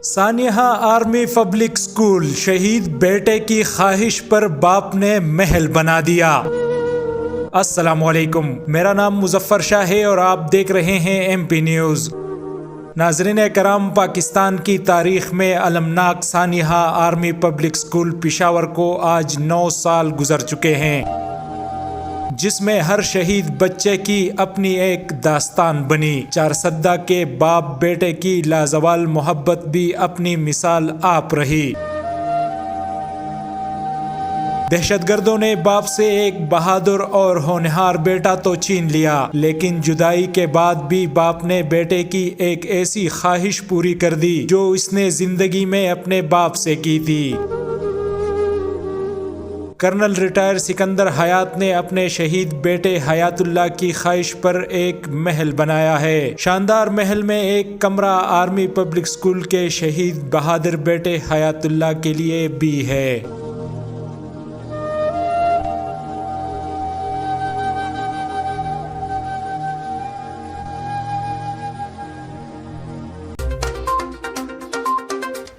سانحہ army public school, شہید بیٹے کی خواہش پر باپ نے محل بنا دیا۔ السلام علیکم، میرا نام مظفر شاہ ہے اور آپ دیکھ رہے ہیں ایم پی نیوز۔ ناظرین کرام، پاکستان کی تاریخ میں المناک سانحہ آرمی پبلک اسکول پشاور کو آج 9 سال گزر چکے ہیں، جس میں ہر شہید بچے کی اپنی ایک داستان بنی۔ چارسدہ کے باپ بیٹے کی لازوال محبت بھی اپنی مثال آپ رہی۔ دہشت گردوں نے باپ سے ایک بہادر اور ہونہار بیٹا تو چھین لیا، لیکن جدائی کے بعد بھی باپ نے بیٹے کی ایک ایسی خواہش پوری کر دی جو اس نے زندگی میں اپنے باپ سے کی تھی۔ کرنل ریٹائر سکندر حیات نے اپنے شہید بیٹے حیات اللہ کی خواہش پر ایک محل بنایا ہے۔ شاندار محل میں ایک کمرہ آرمی پبلک اسکول کے شہید بہادر بیٹے حیات اللہ کے لیے بھی ہے۔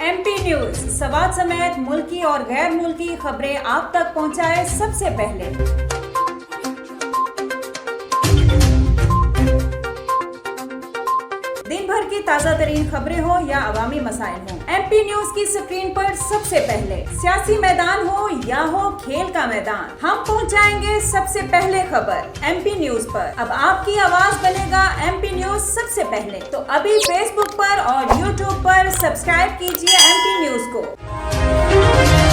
ایم پی نیوز سوات سمیت ملکی اور غیر ملکی خبریں آپ تک پہنچائے سب سے پہلے۔ دن بھر کی تازہ ترین خبریں ہوں یا عوامی مسائل ہوں، ایم پی نیوز کی سکرین پر سب سے پہلے۔ سیاسی میدان ہو یا ہو کھیل کا میدان، ہم پہنچائیں گے سب سے پہلے خبر ایم پی نیوز پر۔ اب آپ کی آواز بنے گا ایم پی نیوز سب سے پہلے، تو ابھی فیس بک پر اور یوٹیوب پر سبسکرائب کیجیے ایم پی نیوز کو۔